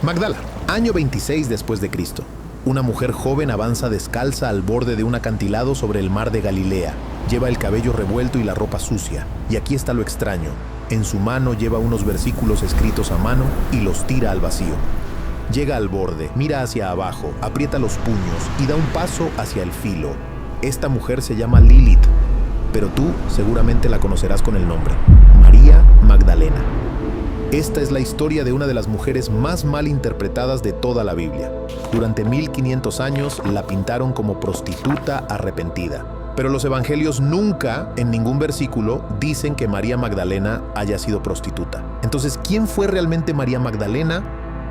Magdala, año 26 después de Cristo. Una mujer joven avanza descalza al borde de un acantilado sobre el mar de Galilea. Lleva el cabello revuelto y la ropa sucia. Y aquí está lo extraño. En su mano lleva unos versículos escritos a mano y los tira al vacío. Llega al borde, mira hacia abajo, aprieta los puños y da un paso hacia el filo. Esta mujer se llama Lilith, pero tú seguramente la conocerás con el nombre: María Magdalena. Esta es la historia de una de las mujeres más mal interpretadas de toda la Biblia. Durante 1500 años la pintaron como prostituta arrepentida. Pero los evangelios nunca, en ningún versículo, dicen que María Magdalena haya sido prostituta. Entonces, ¿quién fue realmente María Magdalena?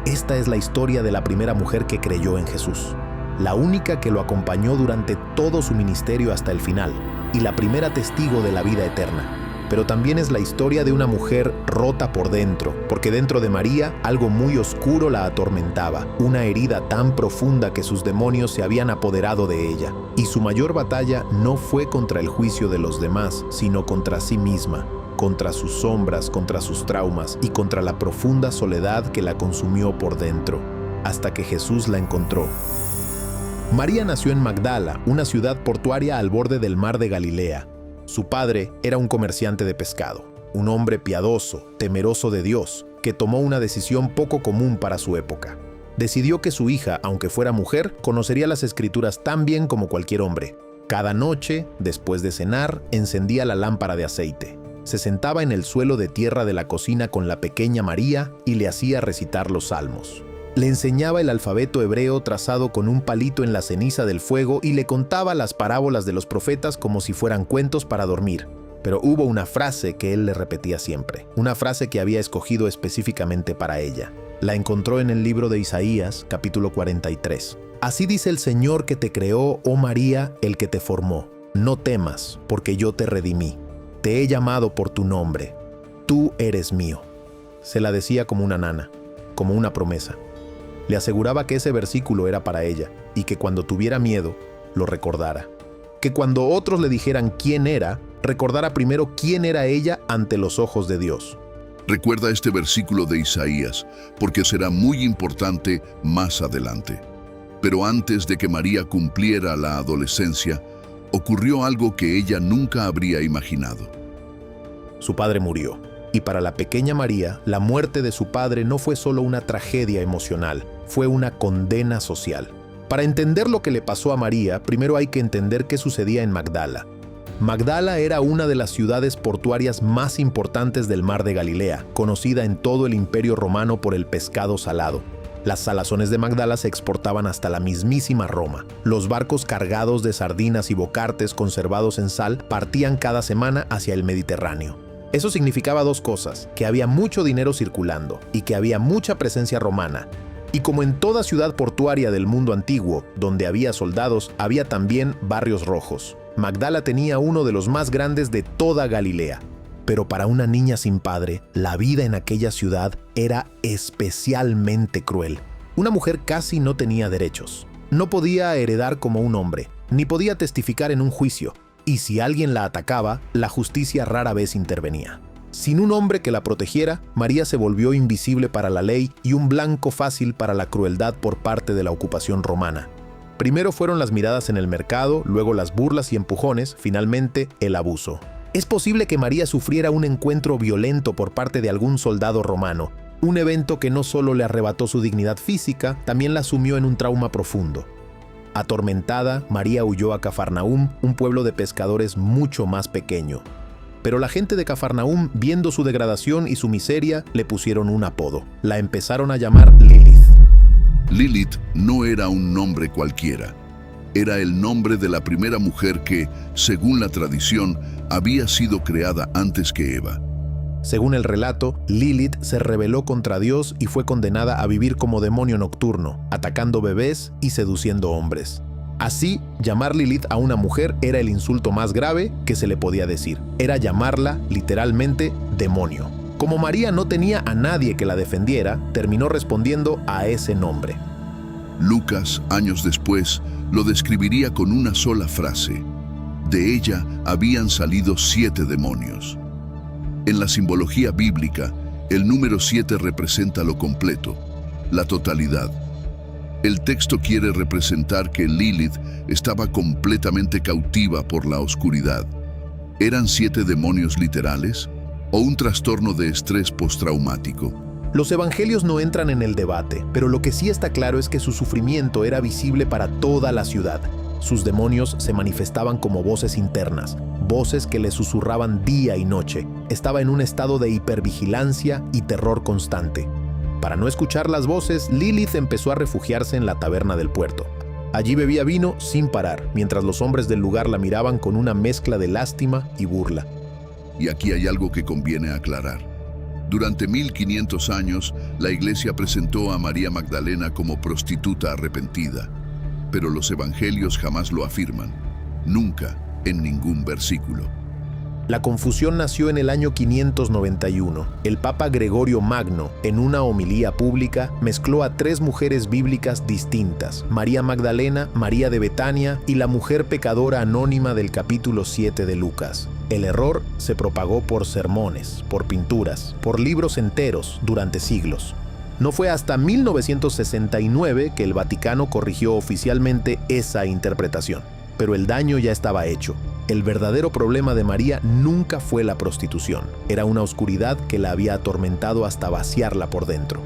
Esta es la historia de la primera mujer que creyó en Jesús. La única que lo acompañó durante todo su ministerio hasta el final. Y la primera testigo de la vida eterna. Pero también es la historia de una mujer rota por dentro, porque dentro de María algo muy oscuro la atormentaba, una herida tan profunda que sus demonios se habían apoderado de ella. Y su mayor batalla no fue contra el juicio de los demás, sino contra sí misma, contra sus sombras, contra sus traumas y contra la profunda soledad que la consumió por dentro, hasta que Jesús la encontró. María nació en Magdala, una ciudad portuaria al borde del mar de Galilea. Su padre era un comerciante de pescado, un hombre piadoso, temeroso de Dios, que tomó una decisión poco común para su época. Decidió que su hija, aunque fuera mujer, conocería las Escrituras tan bien como cualquier hombre. Cada noche, después de cenar, encendía la lámpara de aceite. Se sentaba en el suelo de tierra de la cocina con la pequeña María y le hacía recitar los salmos. Le enseñaba el alfabeto hebreo trazado con un palito en la ceniza del fuego y le contaba las parábolas de los profetas como si fueran cuentos para dormir. Pero hubo una frase que él le repetía siempre, una frase que había escogido específicamente para ella. La encontró en el libro de Isaías, capítulo 43. Así dice el Señor que te creó, oh María, el que te formó. No temas, porque yo te redimí. Te he llamado por tu nombre. Tú eres mío. Se la decía como una nana, como una promesa. Le aseguraba que ese versículo era para ella y que cuando tuviera miedo, lo recordara. Que cuando otros le dijeran quién era, recordara primero quién era ella ante los ojos de Dios. Recuerda este versículo de Isaías, porque será muy importante más adelante. Pero antes de que María cumpliera la adolescencia, ocurrió algo que ella nunca habría imaginado. Su padre murió. Y para la pequeña María, la muerte de su padre no fue solo una tragedia emocional, fue una condena social. Para entender lo que le pasó a María, primero hay que entender qué sucedía en Magdala. Magdala era una de las ciudades portuarias más importantes del mar de Galilea, conocida en todo el Imperio Romano por el pescado salado. Las salazones de Magdala se exportaban hasta la mismísima Roma. Los barcos cargados de sardinas y bocartes conservados en sal partían cada semana hacia el Mediterráneo. Eso significaba dos cosas: que había mucho dinero circulando y que había mucha presencia romana. Y como en toda ciudad portuaria del mundo antiguo, donde había soldados, había también barrios rojos. Magdala tenía uno de los más grandes de toda Galilea. Pero para una niña sin padre, la vida en aquella ciudad era especialmente cruel. Una mujer casi no tenía derechos. No podía heredar como un hombre, ni podía testificar en un juicio. Y si alguien la atacaba, la justicia rara vez intervenía. Sin un hombre que la protegiera, María se volvió invisible para la ley y un blanco fácil para la crueldad por parte de la ocupación romana. Primero fueron las miradas en el mercado, luego las burlas y empujones, finalmente el abuso. Es posible que María sufriera un encuentro violento por parte de algún soldado romano, un evento que no solo le arrebató su dignidad física, también la sumió en un trauma profundo. Atormentada, María huyó a Cafarnaúm, un pueblo de pescadores mucho más pequeño. Pero la gente de Cafarnaúm, viendo su degradación y su miseria, le pusieron un apodo. La empezaron a llamar Lilith. Lilith no era un nombre cualquiera. Era el nombre de la primera mujer que, según la tradición, había sido creada antes que Eva. Según el relato, Lilith se rebeló contra Dios y fue condenada a vivir como demonio nocturno, atacando bebés y seduciendo hombres. Así, llamar Lilith a una mujer era el insulto más grave que se le podía decir. Era llamarla, literalmente, demonio. Como María no tenía a nadie que la defendiera, terminó respondiendo a ese nombre. Lucas, años después, lo describiría con una sola frase: de ella habían salido 7 demonios. En la simbología bíblica, el número 7 representa lo completo. la totalidad. El texto quiere representar que Lilith estaba completamente cautiva por la oscuridad. ¿Eran 7 demonios literales o un trastorno de estrés postraumático? Los evangelios no entran en el debate, pero lo que sí está claro es que su sufrimiento era visible para toda la ciudad. Sus demonios se manifestaban como voces internas, voces que le susurraban día y noche. Estaba en un estado de hipervigilancia y terror constante. Para no escuchar las voces, Lilith empezó a refugiarse en la taberna del puerto. Allí bebía vino sin parar, mientras los hombres del lugar la miraban con una mezcla de lástima y burla. Y aquí hay algo que conviene aclarar. Durante 1500 años, la Iglesia presentó a María Magdalena como prostituta arrepentida, pero los evangelios jamás lo afirman, nunca en ningún versículo. La confusión nació en el año 591. El Papa Gregorio Magno, en una homilía pública, mezcló a 3 mujeres bíblicas distintas: María Magdalena, María de Betania y la mujer pecadora anónima del capítulo 7 de Lucas. El error se propagó por sermones, por pinturas, por libros enteros durante siglos. No fue hasta 1969 que el Vaticano corrigió oficialmente esa interpretación, pero el daño ya estaba hecho. El verdadero problema de María nunca fue la prostitución, era una oscuridad que la había atormentado hasta vaciarla por dentro.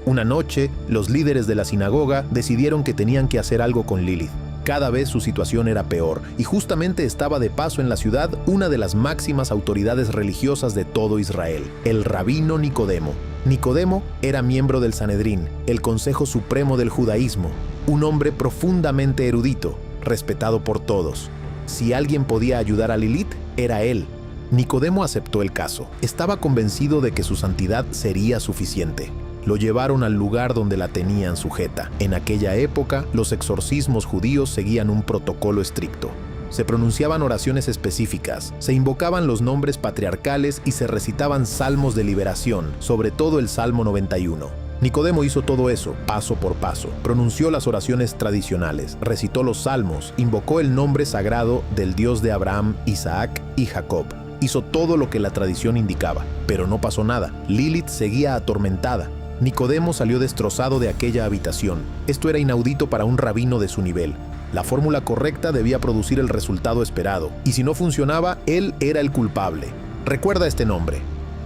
Una noche, los líderes de la sinagoga decidieron que tenían que hacer algo con Lilith. Cada vez su situación era peor, y justamente estaba de paso en la ciudad una de las máximas autoridades religiosas de todo Israel, el rabino Nicodemo. Nicodemo era miembro del Sanedrín, el Consejo Supremo del Judaísmo, un hombre profundamente erudito, respetado por todos. Si alguien podía ayudar a Lilith, era él. Nicodemo aceptó el caso. Estaba convencido de que su santidad sería suficiente. Lo llevaron al lugar donde la tenían sujeta. En aquella época, los exorcismos judíos seguían un protocolo estricto. Se pronunciaban oraciones específicas, se invocaban los nombres patriarcales y se recitaban salmos de liberación, sobre todo el Salmo 91. Nicodemo hizo todo eso, paso por paso. Pronunció las oraciones tradicionales, recitó los salmos, invocó el nombre sagrado del Dios de Abraham, Isaac y Jacob. Hizo todo lo que la tradición indicaba, pero no pasó nada. Lilith seguía atormentada. Nicodemo salió destrozado de aquella habitación. Esto era inaudito para un rabino de su nivel. La fórmula correcta debía producir el resultado esperado, y si no funcionaba, él era el culpable. Recuerda este nombre,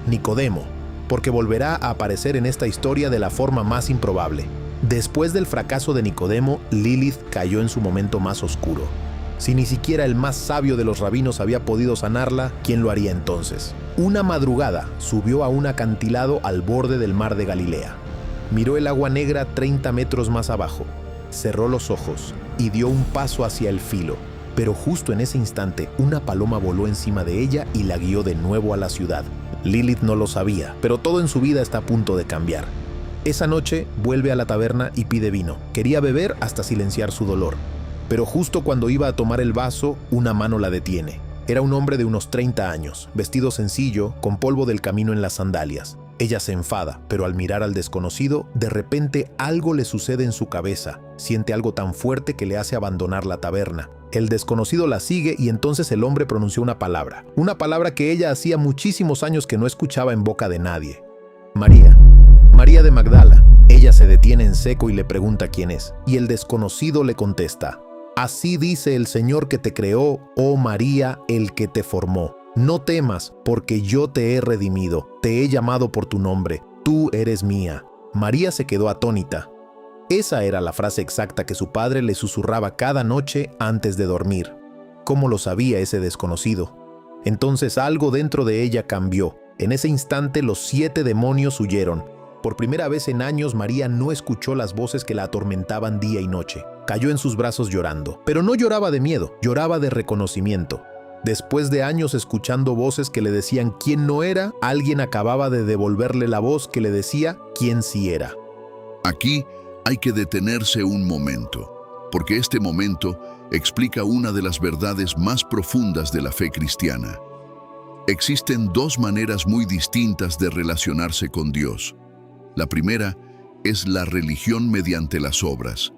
Nicodemo, porque volverá a aparecer en esta historia de la forma más improbable. Después del fracaso de Nicodemo, Lilith cayó en su momento más oscuro. Si ni siquiera el más sabio de los rabinos había podido sanarla, ¿quién lo haría entonces? Una madrugada subió a un acantilado al borde del mar de Galilea. Miró el agua negra 30 metros más abajo, cerró los ojos y dio un paso hacia el filo. Pero justo en ese instante, una paloma voló encima de ella y la guió de nuevo a la ciudad. Lilith no lo sabía, pero todo en su vida está a punto de cambiar. Esa noche vuelve a la taberna y pide vino. Quería beber hasta silenciar su dolor. Pero justo cuando iba a tomar el vaso, una mano la detiene. Era un hombre de unos 30 años, vestido sencillo, con polvo del camino en las sandalias. Ella se enfada, pero al mirar al desconocido, de repente algo le sucede en su cabeza. Siente algo tan fuerte que le hace abandonar la taberna. El desconocido la sigue y entonces el hombre pronunció una palabra que ella hacía muchísimos años que no escuchaba en boca de nadie. María. María de Magdala. Ella se detiene en seco y le pregunta quién es, y el desconocido le contesta: así dice el Señor que te creó, oh María, el que te formó. No temas, porque yo te he redimido, te he llamado por tu nombre, tú eres mía. María se quedó atónita. Esa era la frase exacta que su padre le susurraba cada noche antes de dormir. ¿Cómo lo sabía ese desconocido? Entonces algo dentro de ella cambió. En ese instante los 7 demonios huyeron. Por primera vez en años, María no escuchó las voces que la atormentaban día y noche. Cayó en sus brazos llorando, pero no lloraba de miedo, lloraba de reconocimiento. Después de años escuchando voces que le decían quién no era, alguien acababa de devolverle la voz que le decía quién sí era. Aquí hay que detenerse un momento, porque este momento explica una de las verdades más profundas de la fe cristiana. Existen 2 maneras muy distintas de relacionarse con Dios. La primera es la religión mediante las obras.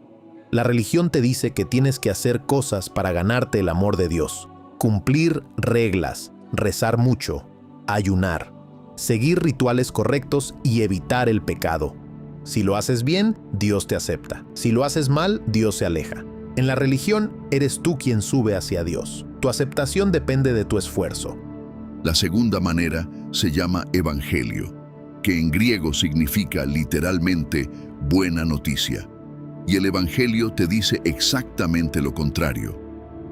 La religión te dice que tienes que hacer cosas para ganarte el amor de Dios. Cumplir reglas, rezar mucho, ayunar, seguir rituales correctos y evitar el pecado. Si lo haces bien, Dios te acepta. Si lo haces mal, Dios se aleja. En la religión, eres tú quien sube hacia Dios. Tu aceptación depende de tu esfuerzo. La segunda manera se llama evangelio, que en griego significa literalmente buena noticia. Y el evangelio te dice exactamente lo contrario.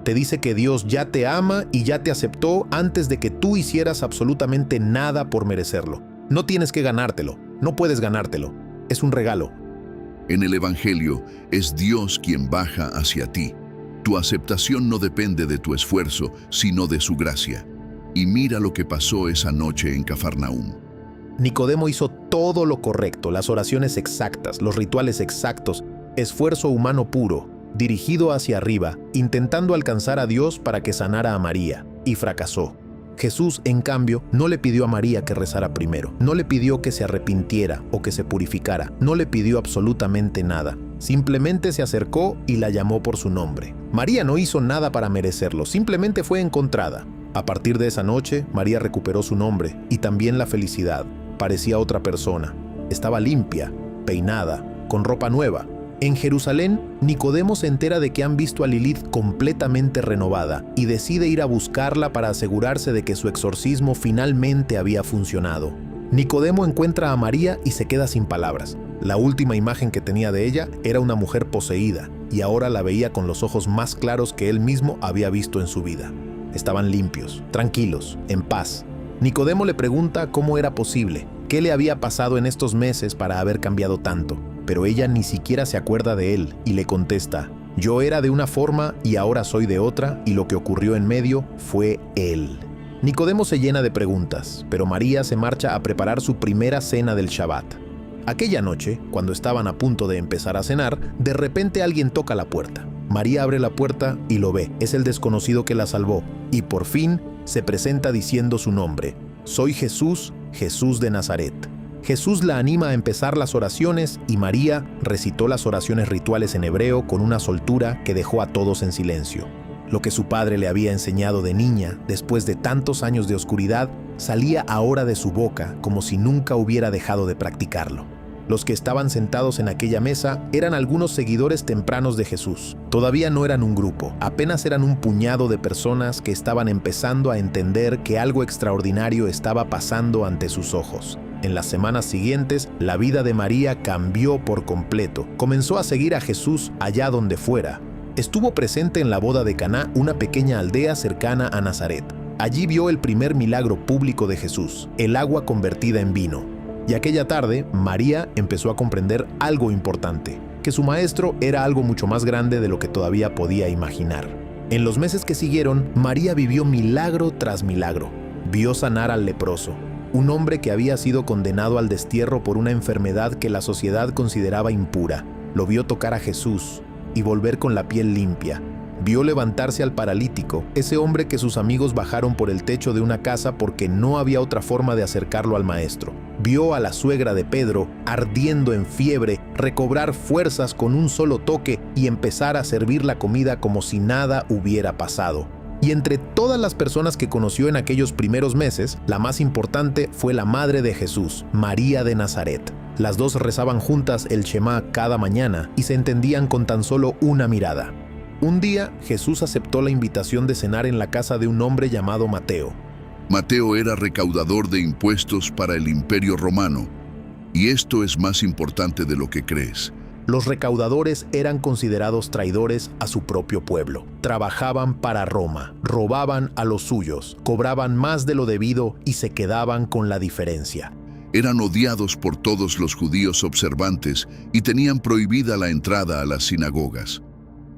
Te dice que Dios ya te ama y ya te aceptó antes de que tú hicieras absolutamente nada por merecerlo. No tienes que ganártelo, no puedes ganártelo. Es un regalo. En el evangelio es Dios quien baja hacia ti. Tu aceptación no depende de tu esfuerzo, sino de su gracia. Y mira lo que pasó esa noche en Cafarnaúm. Nicodemo hizo todo lo correcto, las oraciones exactas, los rituales exactos, esfuerzo humano puro, dirigido hacia arriba, intentando alcanzar a Dios para que sanara a María, y fracasó. Jesús, en cambio, no le pidió a María que rezara primero, no le pidió que se arrepintiera o que se purificara, no le pidió absolutamente nada. Simplemente se acercó y la llamó por su nombre. María no hizo nada para merecerlo, simplemente fue encontrada. A partir de esa noche, María recuperó su nombre y también la felicidad. Parecía otra persona. Estaba limpia, peinada, con ropa nueva. En Jerusalén, Nicodemo se entera de que han visto a Lilith completamente renovada y decide ir a buscarla para asegurarse de que su exorcismo finalmente había funcionado. Nicodemo encuentra a María y se queda sin palabras. La última imagen que tenía de ella era una mujer poseída y ahora la veía con los ojos más claros que él mismo había visto en su vida. Estaban limpios, tranquilos, en paz. Nicodemo le pregunta cómo era posible, qué le había pasado en estos meses para haber cambiado tanto. Pero ella ni siquiera se acuerda de él y le contesta: yo era de una forma y ahora soy de otra, y lo que ocurrió en medio fue él. Nicodemo se llena de preguntas, pero María se marcha a preparar su primera cena del Shabbat. Aquella noche, cuando estaban a punto de empezar a cenar, de repente alguien toca la puerta. María abre la puerta y lo ve. Es el desconocido que la salvó, y por fin se presenta diciendo su nombre: soy Jesús, Jesús de Nazaret. Jesús la anima a empezar las oraciones y María recitó las oraciones rituales en hebreo con una soltura que dejó a todos en silencio. Lo que su padre le había enseñado de niña, después de tantos años de oscuridad, salía ahora de su boca como si nunca hubiera dejado de practicarlo. Los que estaban sentados en aquella mesa eran algunos seguidores tempranos de Jesús. Todavía no eran un grupo, apenas eran un puñado de personas que estaban empezando a entender que algo extraordinario estaba pasando ante sus ojos. En las semanas siguientes, la vida de María cambió por completo. Comenzó a seguir a Jesús allá donde fuera. Estuvo presente en la boda de Caná, una pequeña aldea cercana a Nazaret. Allí vio el primer milagro público de Jesús, el agua convertida en vino. Y aquella tarde, María empezó a comprender algo importante, que su maestro era algo mucho más grande de lo que todavía podía imaginar. En los meses que siguieron, María vivió milagro tras milagro. Vio sanar al leproso, un hombre que había sido condenado al destierro por una enfermedad que la sociedad consideraba impura. Lo vio tocar a Jesús y volver con la piel limpia. Vio levantarse al paralítico, ese hombre que sus amigos bajaron por el techo de una casa porque no había otra forma de acercarlo al maestro. Vio a la suegra de Pedro, ardiendo en fiebre, recobrar fuerzas con un solo toque y empezar a servir la comida como si nada hubiera pasado. Y entre todas las personas que conoció en aquellos primeros meses, la más importante fue la madre de Jesús, María de Nazaret. Las dos rezaban juntas el Shema cada mañana y se entendían con tan solo una mirada. Un día, Jesús aceptó la invitación de cenar en la casa de un hombre llamado Mateo. Mateo era recaudador de impuestos para el Imperio Romano, y esto es más importante de lo que crees. Los recaudadores eran considerados traidores a su propio pueblo. Trabajaban para Roma, robaban a los suyos, cobraban más de lo debido y se quedaban con la diferencia. Eran odiados por todos los judíos observantes y tenían prohibida la entrada a las sinagogas.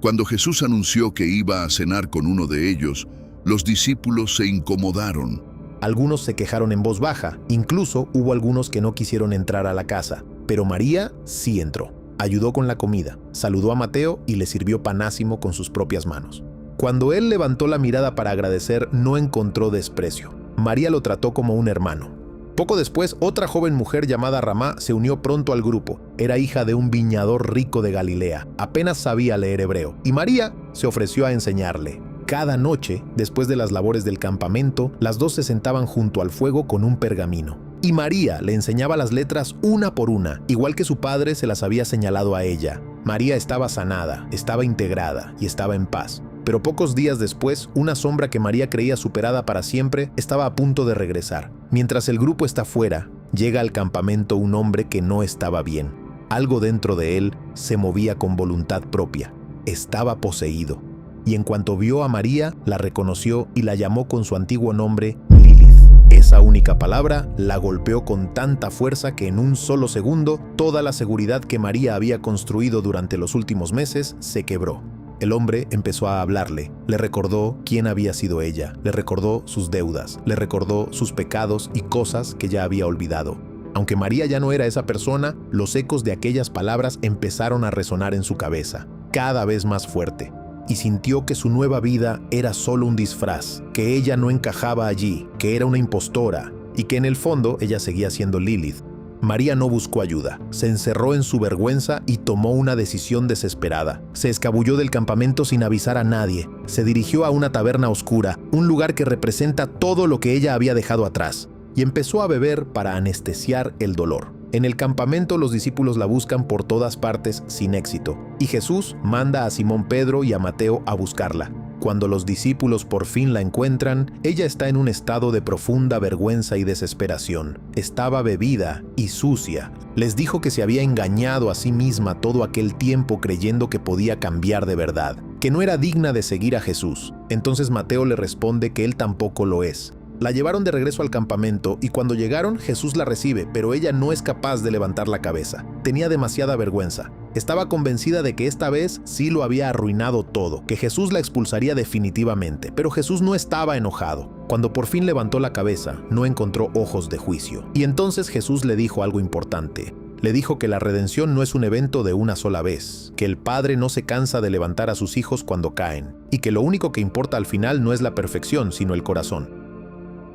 Cuando Jesús anunció que iba a cenar con uno de ellos, los discípulos se incomodaron. Algunos se quejaron en voz baja, incluso hubo algunos que no quisieron entrar a la casa, pero María sí entró. Ayudó con la comida, saludó a Mateo y le sirvió panásimo con sus propias manos. Cuando él levantó la mirada para agradecer, no encontró desprecio. María lo trató como un hermano. Poco después, otra joven mujer llamada Ramá se unió pronto al grupo. Era hija de un viñador rico de Galilea. Apenas sabía leer hebreo, y María se ofreció a enseñarle. Cada noche, después de las labores del campamento, las dos se sentaban junto al fuego con un pergamino. Y María le enseñaba las letras una por una, igual que su padre se las había señalado a ella. María estaba sanada, estaba integrada y estaba en paz. Pero pocos días después, una sombra que María creía superada para siempre estaba a punto de regresar. Mientras el grupo está fuera, llega al campamento un hombre que no estaba bien. Algo dentro de él se movía con voluntad propia. Estaba poseído. Y en cuanto vio a María, la reconoció y la llamó con su antiguo nombre, Lilith. Esa única palabra la golpeó con tanta fuerza que en un solo segundo, toda la seguridad que María había construido durante los últimos meses se quebró. El hombre empezó a hablarle, le recordó quién había sido ella, le recordó sus deudas, le recordó sus pecados y cosas que ya había olvidado. Aunque María ya no era esa persona, los ecos de aquellas palabras empezaron a resonar en su cabeza, cada vez más fuerte, y sintió que su nueva vida era solo un disfraz, que ella no encajaba allí, que era una impostora, y que en el fondo ella seguía siendo Lilith. María no buscó ayuda, se encerró en su vergüenza y tomó una decisión desesperada. Se escabulló del campamento sin avisar a nadie, se dirigió a una taberna oscura, un lugar que representa todo lo que ella había dejado atrás, y empezó a beber para anestesiar el dolor. En el campamento los discípulos la buscan por todas partes sin éxito, y Jesús manda a Simón Pedro y a Mateo a buscarla. Cuando los discípulos por fin la encuentran, ella está en un estado de profunda vergüenza y desesperación. Estaba bebida y sucia. Les dijo que se había engañado a sí misma todo aquel tiempo creyendo que podía cambiar de verdad, que no era digna de seguir a Jesús. Entonces Mateo le responde que él tampoco lo es. La llevaron de regreso al campamento y cuando llegaron Jesús la recibe, pero ella no es capaz de levantar la cabeza. Tenía demasiada vergüenza. Estaba convencida de que esta vez sí lo había arruinado todo, que Jesús la expulsaría definitivamente, pero Jesús no estaba enojado. Cuando por fin levantó la cabeza, no encontró ojos de juicio. Y entonces Jesús le dijo algo importante. Le dijo que la redención no es un evento de una sola vez, que el Padre no se cansa de levantar a sus hijos cuando caen, y que lo único que importa al final no es la perfección, sino el corazón.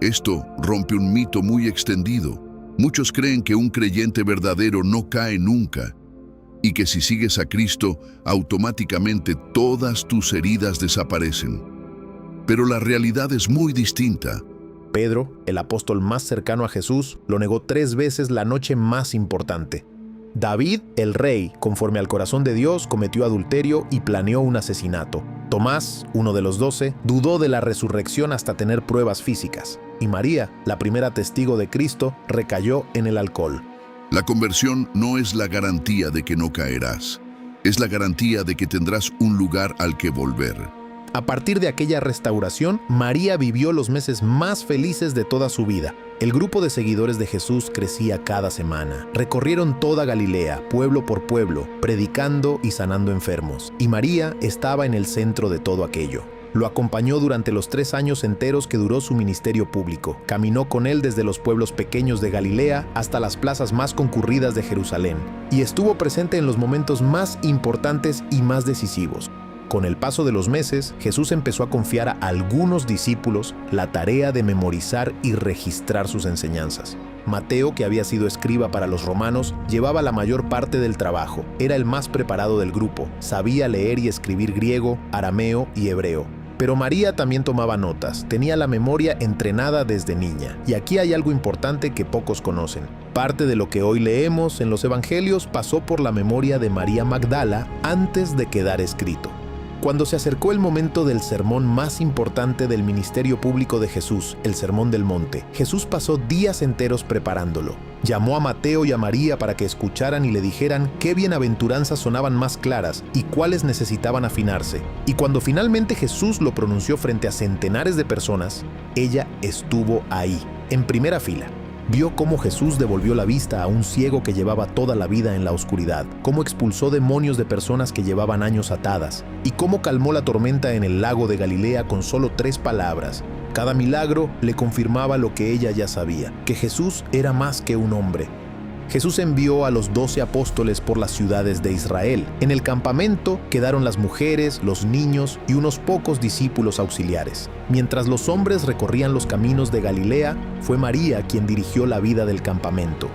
Esto rompe un mito muy extendido. Muchos creen que un creyente verdadero no cae nunca y que si sigues a Cristo, automáticamente todas tus heridas desaparecen. Pero la realidad es muy distinta. Pedro, el apóstol más cercano a Jesús, lo negó 3 veces la noche más importante. David, el rey, conforme al corazón de Dios, cometió adulterio y planeó un asesinato. Tomás, uno de los 12, dudó de la resurrección hasta tener pruebas físicas. Y María, la primera testigo de Cristo, recayó en el alcohol. La conversión no es la garantía de que no caerás. Es la garantía de que tendrás un lugar al que volver. A partir de aquella restauración, María vivió los meses más felices de toda su vida. El grupo de seguidores de Jesús crecía cada semana. Recorrieron toda Galilea, pueblo por pueblo, predicando y sanando enfermos. Y María estaba en el centro de todo aquello. Lo acompañó durante los 3 años enteros que duró su ministerio público. Caminó con él desde los pueblos pequeños de Galilea hasta las plazas más concurridas de Jerusalén. Y estuvo presente en los momentos más importantes y más decisivos. Con el paso de los meses, Jesús empezó a confiar a algunos discípulos la tarea de memorizar y registrar sus enseñanzas. Mateo, que había sido escriba para los romanos, llevaba la mayor parte del trabajo. Era el más preparado del grupo. Sabía leer y escribir griego, arameo y hebreo. Pero María también tomaba notas, tenía la memoria entrenada desde niña. Y aquí hay algo importante que pocos conocen. Parte de lo que hoy leemos en los evangelios pasó por la memoria de María Magdala antes de quedar escrito. Cuando se acercó el momento del sermón más importante del ministerio público de Jesús, el Sermón del Monte, Jesús pasó días enteros preparándolo. Llamó a Mateo y a María para que escucharan y le dijeran qué bienaventuranzas sonaban más claras y cuáles necesitaban afinarse. Y cuando finalmente Jesús lo pronunció frente a centenares de personas, ella estuvo ahí, en primera fila. Vio cómo Jesús devolvió la vista a un ciego que llevaba toda la vida en la oscuridad, cómo expulsó demonios de personas que llevaban años atadas, y cómo calmó la tormenta en el lago de Galilea con solo 3 palabras. Cada milagro le confirmaba lo que ella ya sabía, que Jesús era más que un hombre. Jesús envió a los 12 apóstoles por las ciudades de Israel. En el campamento quedaron las mujeres, los niños y unos pocos discípulos auxiliares. Mientras los hombres recorrían los caminos de Galilea, fue María quien dirigió la vida del campamento.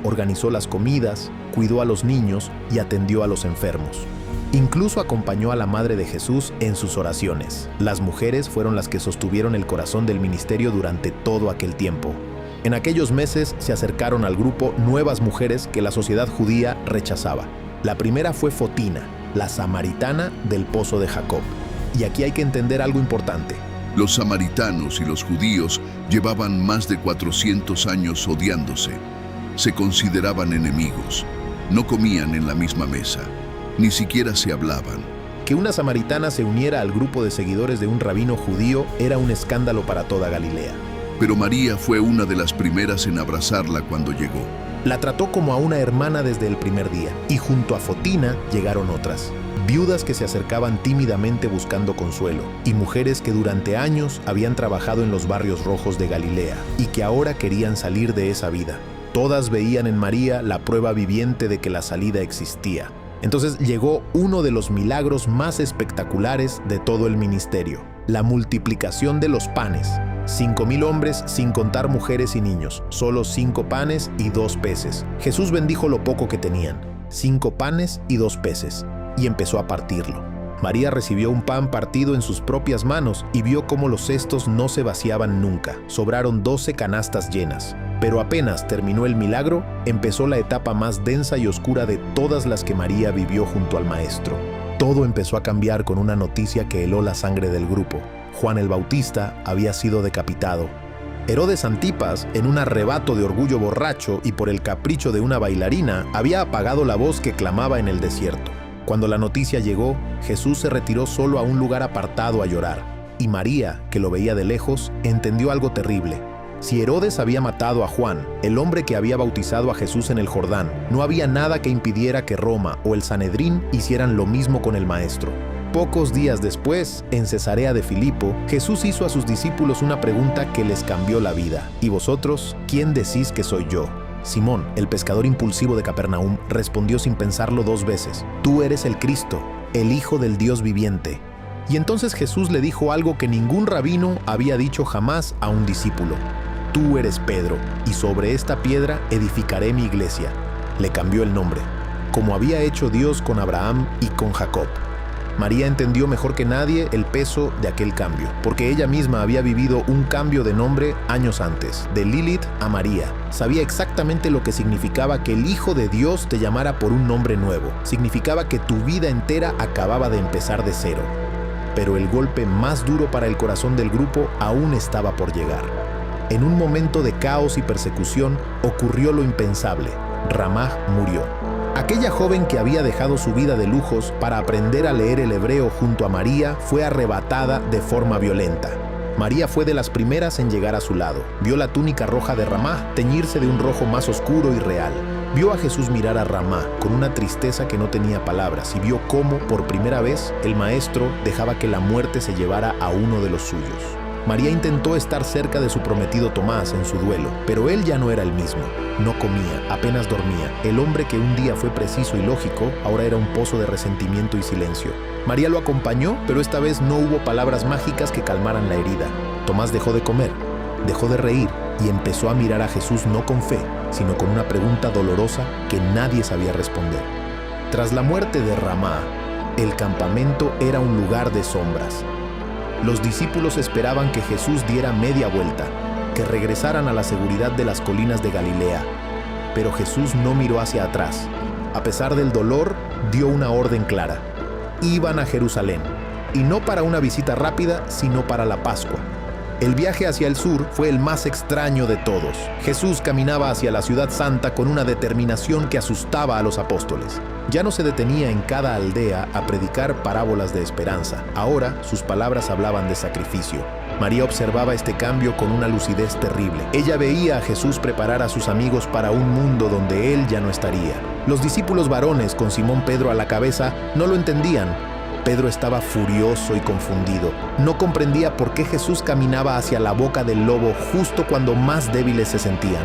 Organizó las comidas, cuidó a los niños y atendió a los enfermos. Incluso acompañó a la madre de Jesús en sus oraciones. Las mujeres fueron las que sostuvieron el corazón del ministerio durante todo aquel tiempo. En aquellos meses se acercaron al grupo nuevas mujeres que la sociedad judía rechazaba. La primera fue Fotina, la samaritana del pozo de Jacob. Y aquí hay que entender algo importante. Los samaritanos y los judíos llevaban más de 400 años odiándose. Se consideraban enemigos. No comían en la misma mesa. Ni siquiera se hablaban. Que una samaritana se uniera al grupo de seguidores de un rabino judío era un escándalo para toda Galilea. Pero María fue una de las primeras en abrazarla cuando llegó. La trató como a una hermana desde el primer día, y junto a Fotina llegaron otras, viudas que se acercaban tímidamente buscando consuelo, y mujeres que durante años habían trabajado en los barrios rojos de Galilea, y que ahora querían salir de esa vida. Todas veían en María la prueba viviente de que la salida existía. Entonces llegó uno de los milagros más espectaculares de todo el ministerio: la multiplicación de los panes. 5,000 hombres, sin contar mujeres y niños, solo 5 panes y 2 peces. Jesús bendijo lo poco que tenían, 5 panes y 2 peces, y empezó a partirlo. María recibió un pan partido en sus propias manos y vio cómo los cestos no se vaciaban nunca. Sobraron 12 canastas llenas. Pero apenas terminó el milagro, empezó la etapa más densa y oscura de todas las que María vivió junto al Maestro. Todo empezó a cambiar con una noticia que heló la sangre del grupo. Juan el Bautista había sido decapitado. Herodes Antipas, en un arrebato de orgullo borracho y por el capricho de una bailarina, había apagado la voz que clamaba en el desierto. Cuando la noticia llegó, Jesús se retiró solo a un lugar apartado a llorar. Y María, que lo veía de lejos, entendió algo terrible. Si Herodes había matado a Juan, el hombre que había bautizado a Jesús en el Jordán, no había nada que impidiera que Roma o el Sanedrín hicieran lo mismo con el Maestro. Pocos días después, en Cesarea de Filipo, Jesús hizo a sus discípulos una pregunta que les cambió la vida. ¿Y vosotros, quién decís que soy yo? Simón, el pescador impulsivo de Capernaum, respondió sin pensarlo 2 veces: Tú eres el Cristo, el Hijo del Dios viviente. Y entonces Jesús le dijo algo que ningún rabino había dicho jamás a un discípulo: Tú eres Pedro, y sobre esta piedra edificaré mi iglesia. Le cambió el nombre, como había hecho Dios con Abraham y con Jacob. María entendió mejor que nadie el peso de aquel cambio, porque ella misma había vivido un cambio de nombre años antes, de Lilith a María. Sabía exactamente lo que significaba que el Hijo de Dios te llamara por un nombre nuevo. Significaba que tu vida entera acababa de empezar de cero. Pero el golpe más duro para el corazón del grupo aún estaba por llegar. En un momento de caos y persecución ocurrió lo impensable. Ramá murió. Aquella joven que había dejado su vida de lujos para aprender a leer el hebreo junto a María fue arrebatada de forma violenta. María fue de las primeras en llegar a su lado. Vio la túnica roja de Ramá teñirse de un rojo más oscuro y real. Vio a Jesús mirar a Ramá con una tristeza que no tenía palabras y vio cómo, por primera vez, el Maestro dejaba que la muerte se llevara a uno de los suyos. María intentó estar cerca de su prometido Tomás en su duelo, pero él ya no era el mismo. No comía, apenas dormía. El hombre que un día fue preciso y lógico, ahora era un pozo de resentimiento y silencio. María lo acompañó, pero esta vez no hubo palabras mágicas que calmaran la herida. Tomás dejó de comer, dejó de reír y empezó a mirar a Jesús no con fe, sino con una pregunta dolorosa que nadie sabía responder. Tras la muerte de Ramá, el campamento era un lugar de sombras. Los discípulos esperaban que Jesús diera media vuelta, que regresaran a la seguridad de las colinas de Galilea. Pero Jesús no miró hacia atrás. A pesar del dolor, dio una orden clara. Iban a Jerusalén, y no para una visita rápida, sino para la Pascua. El viaje hacia el sur fue el más extraño de todos. Jesús caminaba hacia la ciudad santa con una determinación que asustaba a los apóstoles. Ya no se detenía en cada aldea a predicar parábolas de esperanza. Ahora sus palabras hablaban de sacrificio. María observaba este cambio con una lucidez terrible. Ella veía a Jesús preparar a sus amigos para un mundo donde él ya no estaría. Los discípulos varones, con Simón Pedro a la cabeza, no lo entendían. Pedro estaba furioso y confundido. No comprendía por qué Jesús caminaba hacia la boca del lobo justo cuando más débiles se sentían.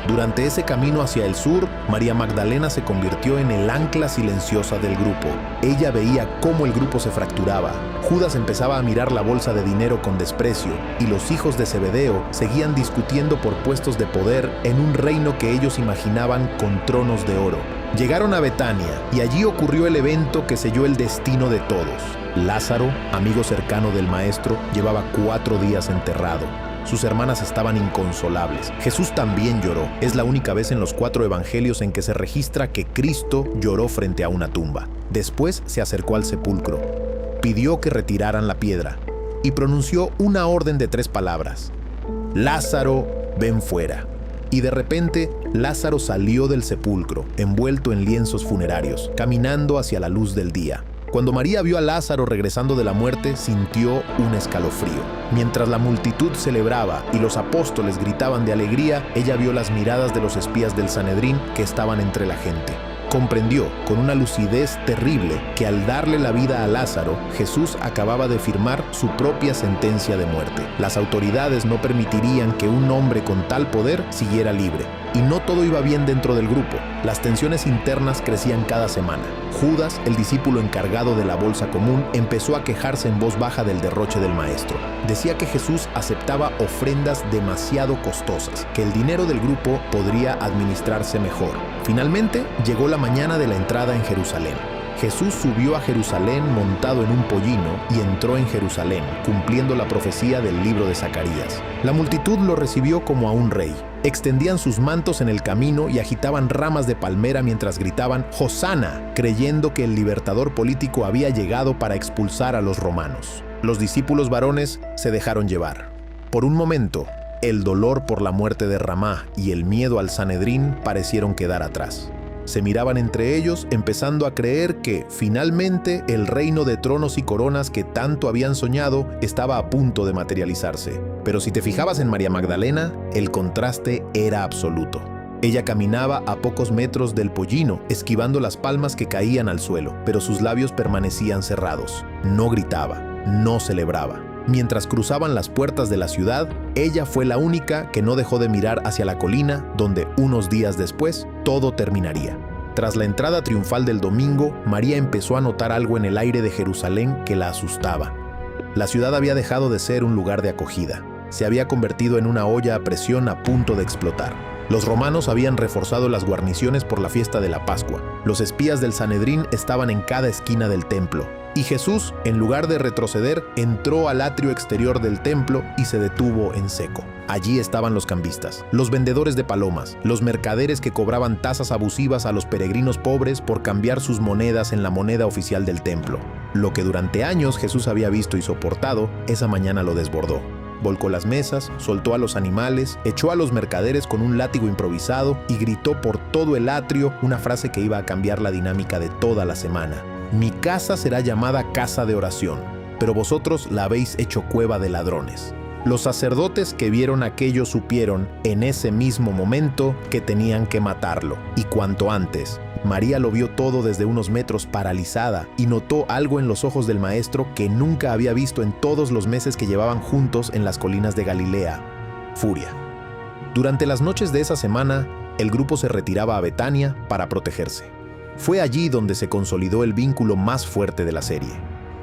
Durante ese camino hacia el sur, María Magdalena se convirtió en el ancla silenciosa del grupo. Ella veía cómo el grupo se fracturaba. Judas empezaba a mirar la bolsa de dinero con desprecio, y los hijos de Zebedeo seguían discutiendo por puestos de poder en un reino que ellos imaginaban con tronos de oro. Llegaron a Betania, y allí ocurrió el evento que selló el destino de todos. Lázaro, amigo cercano del Maestro, llevaba 4 días enterrado. Sus hermanas estaban inconsolables. Jesús también lloró. Es la única vez en los 4 evangelios en que se registra que Cristo lloró frente a una tumba. Después se acercó al sepulcro, pidió que retiraran la piedra y pronunció una orden de 3 palabras: Lázaro, ven fuera. Y de repente, Lázaro salió del sepulcro, envuelto en lienzos funerarios, caminando hacia la luz del día. Cuando María vio a Lázaro regresando de la muerte, sintió un escalofrío. Mientras la multitud celebraba y los apóstoles gritaban de alegría, ella vio las miradas de los espías del Sanedrín que estaban entre la gente. Comprendió, con una lucidez terrible, que al darle la vida a Lázaro, Jesús acababa de firmar su propia sentencia de muerte. Las autoridades no permitirían que un hombre con tal poder siguiera libre. Y no todo iba bien dentro del grupo. Las tensiones internas crecían cada semana. Judas, el discípulo encargado de la bolsa común, empezó a quejarse en voz baja del derroche del maestro. Decía que Jesús aceptaba ofrendas demasiado costosas, que el dinero del grupo podría administrarse mejor. Finalmente, llegó la mañana de la entrada en Jerusalén. Jesús subió a Jerusalén montado en un pollino y entró en Jerusalén, cumpliendo la profecía del libro de Zacarías. La multitud lo recibió como a un rey. Extendían sus mantos en el camino y agitaban ramas de palmera mientras gritaban «Hosana», creyendo que el libertador político había llegado para expulsar a los romanos. Los discípulos varones se dejaron llevar. Por un momento, el dolor por la muerte de Ramá y el miedo al Sanedrín parecieron quedar atrás. Se miraban entre ellos, empezando a creer que, finalmente, el reino de tronos y coronas que tanto habían soñado estaba a punto de materializarse. Pero si te fijabas en María Magdalena, el contraste era absoluto. Ella caminaba a pocos metros del pollino, esquivando las palmas que caían al suelo, pero sus labios permanecían cerrados. No gritaba, no celebraba. Mientras cruzaban las puertas de la ciudad, ella fue la única que no dejó de mirar hacia la colina, donde unos días después todo terminaría. Tras la entrada triunfal del domingo, María empezó a notar algo en el aire de Jerusalén que la asustaba. La ciudad había dejado de ser un lugar de acogida. Se había convertido en una olla a presión a punto de explotar. Los romanos habían reforzado las guarniciones por la fiesta de la Pascua. Los espías del Sanedrín estaban en cada esquina del templo. Y Jesús, en lugar de retroceder, entró al atrio exterior del templo y se detuvo en seco. Allí estaban los cambistas, los vendedores de palomas, los mercaderes que cobraban tasas abusivas a los peregrinos pobres por cambiar sus monedas en la moneda oficial del templo. Lo que durante años Jesús había visto y soportado, esa mañana lo desbordó. Volcó las mesas, soltó a los animales, echó a los mercaderes con un látigo improvisado y gritó por todo el atrio una frase que iba a cambiar la dinámica de toda la semana. Mi casa será llamada casa de oración, pero vosotros la habéis hecho cueva de ladrones. Los sacerdotes que vieron aquello supieron en ese mismo momento que tenían que matarlo, y cuanto antes. María lo vio todo desde unos metros paralizada y notó algo en los ojos del maestro que nunca había visto en todos los meses que llevaban juntos en las colinas de Galilea: furia. Durante las noches de esa semana, el grupo se retiraba a Betania para protegerse. Fue allí donde se consolidó el vínculo más fuerte de la serie,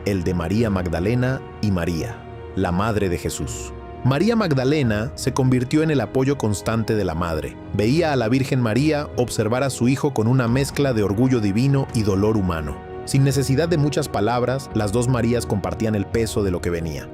el de María Magdalena y María, la madre de Jesús. María Magdalena se convirtió en el apoyo constante de la madre. Veía a la Virgen María observar a su hijo con una mezcla de orgullo divino y dolor humano. Sin necesidad de muchas palabras, las dos Marías compartían el peso de lo que venía.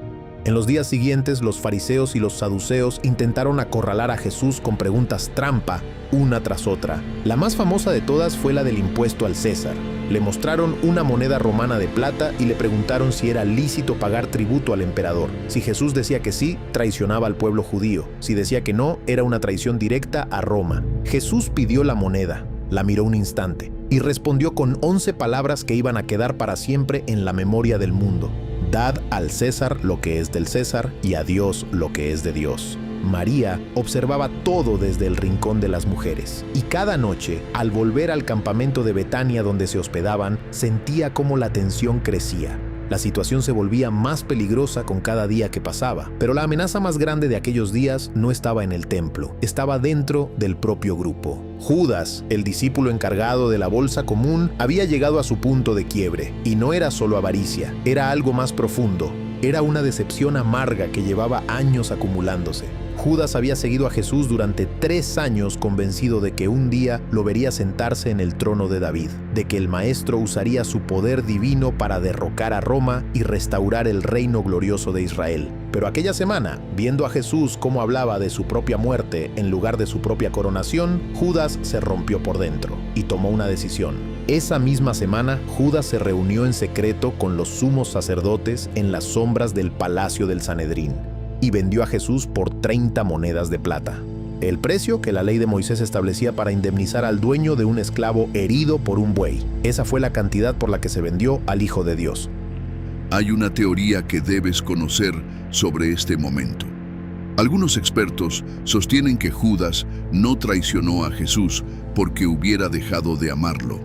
En los días siguientes, los fariseos y los saduceos intentaron acorralar a Jesús con preguntas trampa, una tras otra. La más famosa de todas fue la del impuesto al César. Le mostraron una moneda romana de plata y le preguntaron si era lícito pagar tributo al emperador. Si Jesús decía que sí, traicionaba al pueblo judío. Si decía que no, era una traición directa a Roma. Jesús pidió la moneda, la miró un instante y respondió con 11 palabras que iban a quedar para siempre en la memoria del mundo. Dad al César lo que es del César y a Dios lo que es de Dios. María observaba todo desde el rincón de las mujeres, y cada noche, al volver al campamento de Betania donde se hospedaban, sentía cómo la tensión crecía. La situación se volvía más peligrosa con cada día que pasaba, pero la amenaza más grande de aquellos días no estaba en el templo, estaba dentro del propio grupo. Judas, el discípulo encargado de la bolsa común, había llegado a su punto de quiebre, y no era solo avaricia, era algo más profundo. Era una decepción amarga que llevaba años acumulándose. Judas había seguido a Jesús durante 3 años, convencido de que un día lo vería sentarse en el trono de David, de que el Maestro usaría su poder divino para derrocar a Roma y restaurar el reino glorioso de Israel. Pero aquella semana, viendo a Jesús cómo hablaba de su propia muerte en lugar de su propia coronación, Judas se rompió por dentro y tomó una decisión. Esa misma semana, Judas se reunió en secreto con los sumos sacerdotes en las sombras del palacio del Sanedrín y vendió a Jesús por 30 monedas de plata, el precio que la ley de Moisés establecía para indemnizar al dueño de un esclavo herido por un buey. Esa fue la cantidad por la que se vendió al Hijo de Dios. Hay una teoría que debes conocer sobre este momento. Algunos expertos sostienen que Judas no traicionó a Jesús porque hubiera dejado de amarlo.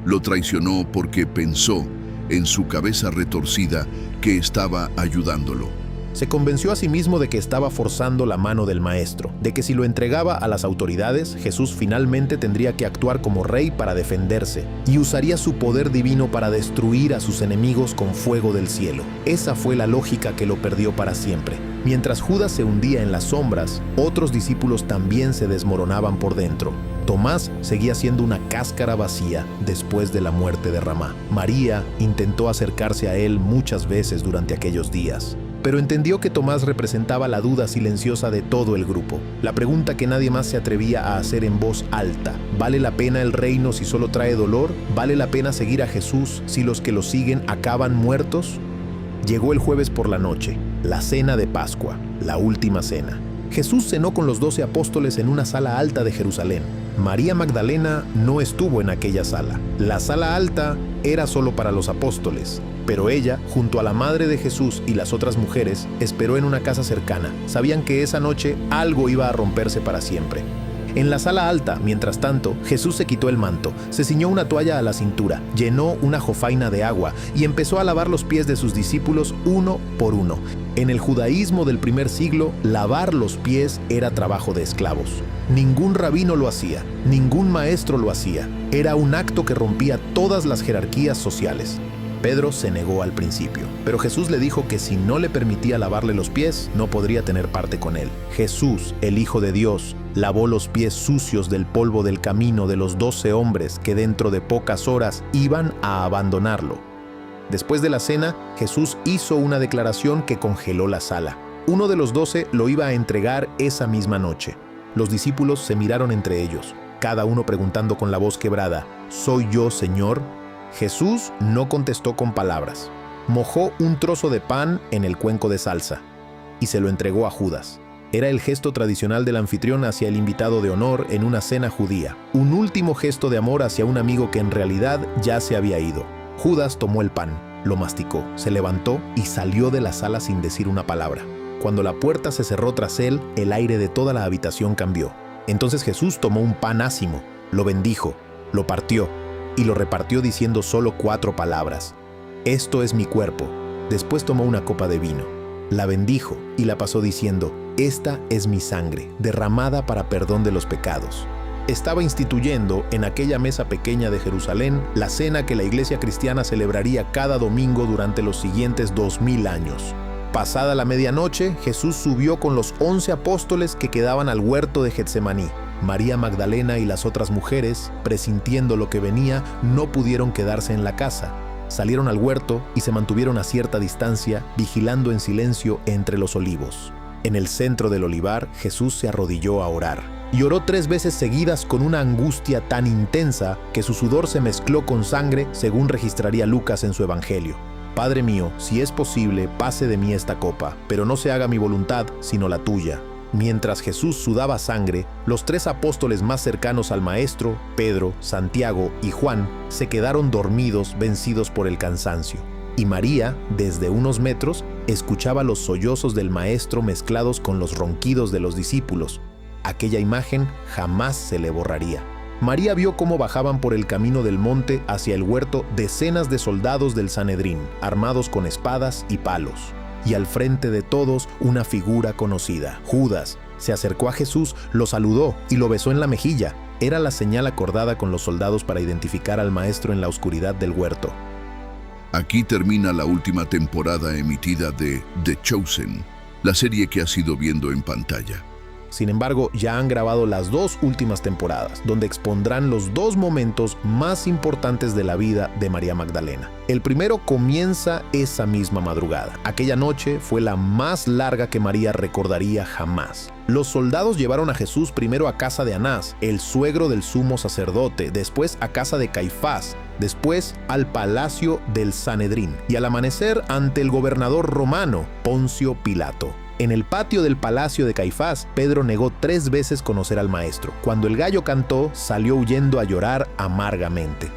Lo traicionó porque pensó, en su cabeza retorcida, que estaba ayudándolo. Se convenció a sí mismo de que estaba forzando la mano del Maestro, de que si lo entregaba a las autoridades, Jesús finalmente tendría que actuar como rey para defenderse y usaría su poder divino para destruir a sus enemigos con fuego del cielo. Esa fue la lógica que lo perdió para siempre. Mientras Judas se hundía en las sombras, otros discípulos también se desmoronaban por dentro. Tomás seguía siendo una cáscara vacía después de la muerte de Ramá. María intentó acercarse a él muchas veces durante aquellos días, pero entendió que Tomás representaba la duda silenciosa de todo el grupo. La pregunta que nadie más se atrevía a hacer en voz alta: ¿vale la pena el reino si solo trae dolor? ¿Vale la pena seguir a Jesús si los que lo siguen acaban muertos? Llegó el jueves por la noche, la cena de Pascua, la última cena. Jesús cenó con los 12 apóstoles en una sala alta de Jerusalén. María Magdalena no estuvo en aquella sala. La sala alta era solo para los apóstoles, pero ella, junto a la madre de Jesús y las otras mujeres, esperó en una casa cercana. Sabían que esa noche algo iba a romperse para siempre. En la sala alta, mientras tanto, Jesús se quitó el manto, se ciñó una toalla a la cintura, llenó una jofaina de agua y empezó a lavar los pies de sus discípulos uno por uno. En el judaísmo del primer siglo, lavar los pies era trabajo de esclavos. Ningún rabino lo hacía, ningún maestro lo hacía. Era un acto que rompía todas las jerarquías sociales. Pedro se negó al principio, pero Jesús le dijo que si no le permitía lavarle los pies, no podría tener parte con él. Jesús, el Hijo de Dios, lavó los pies sucios del polvo del camino de los 12 hombres que dentro de pocas horas iban a abandonarlo. Después de la cena, Jesús hizo una declaración que congeló la sala. Uno de los 12 lo iba a entregar esa misma noche. Los discípulos se miraron entre ellos, cada uno preguntando con la voz quebrada: ¿Soy yo, Señor? Jesús no contestó con palabras. Mojó un trozo de pan en el cuenco de salsa y se lo entregó a Judas. Era el gesto tradicional del anfitrión hacia el invitado de honor en una cena judía, un último gesto de amor hacia un amigo que en realidad ya se había ido. Judas tomó el pan, lo masticó, se levantó y salió de la sala sin decir una palabra. Cuando la puerta se cerró tras él, el aire de toda la habitación cambió. Entonces Jesús tomó un pan ácimo, lo bendijo, lo partió y lo repartió diciendo solo 4 palabras: «Esto es mi cuerpo». Después tomó una copa de vino, la bendijo y la pasó diciendo: «Esta es mi sangre, derramada para perdón de los pecados». Estaba instituyendo en aquella mesa pequeña de Jerusalén la cena que la iglesia cristiana celebraría cada domingo durante los siguientes 2000 años. Pasada la medianoche, Jesús subió con los 11 apóstoles que quedaban al huerto de Getsemaní. María Magdalena y las otras mujeres, presintiendo lo que venía, no pudieron quedarse en la casa. Salieron al huerto y se mantuvieron a cierta distancia, vigilando en silencio entre los olivos. En el centro del olivar, Jesús se arrodilló a orar. Y oró 3 veces seguidas con una angustia tan intensa que su sudor se mezcló con sangre, según registraría Lucas en su Evangelio. «Padre mío, si es posible, pase de mí esta copa, pero no se haga mi voluntad, sino la tuya». Mientras Jesús sudaba sangre, los 3 apóstoles más cercanos al Maestro, Pedro, Santiago y Juan, se quedaron dormidos, vencidos por el cansancio. Y María, desde unos metros, escuchaba los sollozos del Maestro mezclados con los ronquidos de los discípulos. Aquella imagen jamás se le borraría. María vio cómo bajaban por el camino del monte hacia el huerto decenas de soldados del Sanedrín, armados con espadas y palos. Y al frente de todos, una figura conocida, Judas. Se acercó a Jesús, lo saludó y lo besó en la mejilla. Era la señal acordada con los soldados para identificar al Maestro en la oscuridad del huerto. Aquí termina la última temporada emitida de The Chosen, la serie que has ido viendo en pantalla. Sin embargo, ya han grabado las 2 últimas temporadas, donde expondrán los 2 momentos más importantes de la vida de María Magdalena. El primero comienza esa misma madrugada. Aquella noche fue la más larga que María recordaría jamás. Los soldados llevaron a Jesús primero a casa de Anás, el suegro del sumo sacerdote, después a casa de Caifás, después al palacio del Sanedrín y al amanecer ante el gobernador romano, Poncio Pilato. En el patio del palacio de Caifás, Pedro negó 3 veces conocer al maestro. Cuando el gallo cantó, salió huyendo a llorar amargamente.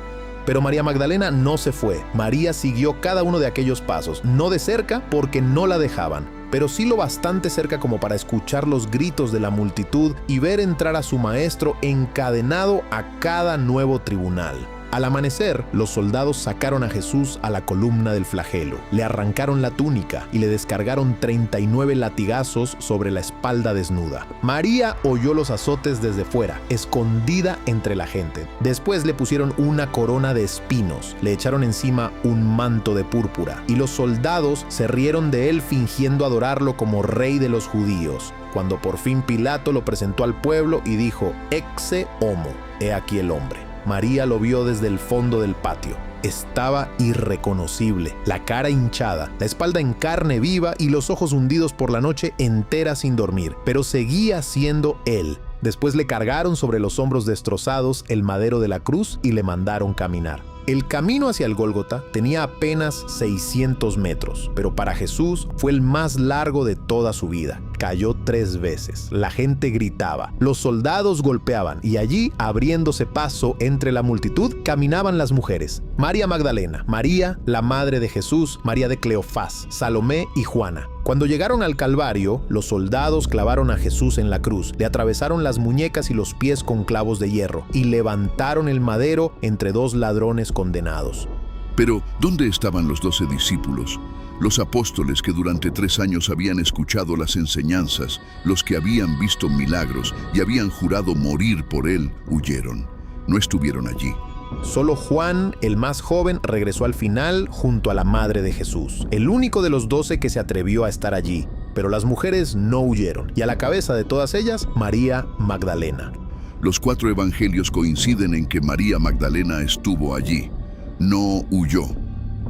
Pero María Magdalena no se fue. María siguió cada uno de aquellos pasos, no de cerca porque no la dejaban, pero sí lo bastante cerca como para escuchar los gritos de la multitud y ver entrar a su maestro encadenado a cada nuevo tribunal. Al amanecer, los soldados sacaron a Jesús a la columna del flagelo, le arrancaron la túnica y le descargaron 39 latigazos sobre la espalda desnuda. María oyó los azotes desde fuera, escondida entre la gente. Después le pusieron una corona de espinos, le echaron encima un manto de púrpura y los soldados se rieron de él fingiendo adorarlo como rey de los judíos. Cuando por fin Pilato lo presentó al pueblo y dijo: «Ecce homo», he aquí el hombre. María lo vio desde el fondo del patio. Estaba irreconocible, la cara hinchada, la espalda en carne viva y los ojos hundidos por la noche entera sin dormir, pero seguía siendo él. Después le cargaron sobre los hombros destrozados el madero de la cruz y le mandaron caminar. El camino hacia el Gólgota tenía apenas 600 metros, pero para Jesús fue el más largo de toda su vida. Cayó 3 veces, la gente gritaba, los soldados golpeaban y allí, abriéndose paso entre la multitud, caminaban las mujeres. María Magdalena, María, la madre de Jesús, María de Cleofás, Salomé y Juana. Cuando llegaron al Calvario, los soldados clavaron a Jesús en la cruz, le atravesaron las muñecas y los pies con clavos de hierro y levantaron el madero entre 2 ladrones condenados. Pero, ¿dónde estaban los 12 discípulos? Los apóstoles que durante 3 años habían escuchado las enseñanzas, los que habían visto milagros y habían jurado morir por él, huyeron. No estuvieron allí. Solo Juan, el más joven, regresó al final junto a la madre de Jesús, el único de los 12 que se atrevió a estar allí. Pero las mujeres no huyeron, y a la cabeza de todas ellas, María Magdalena. Los 4 evangelios coinciden en que María Magdalena estuvo allí. No huyó.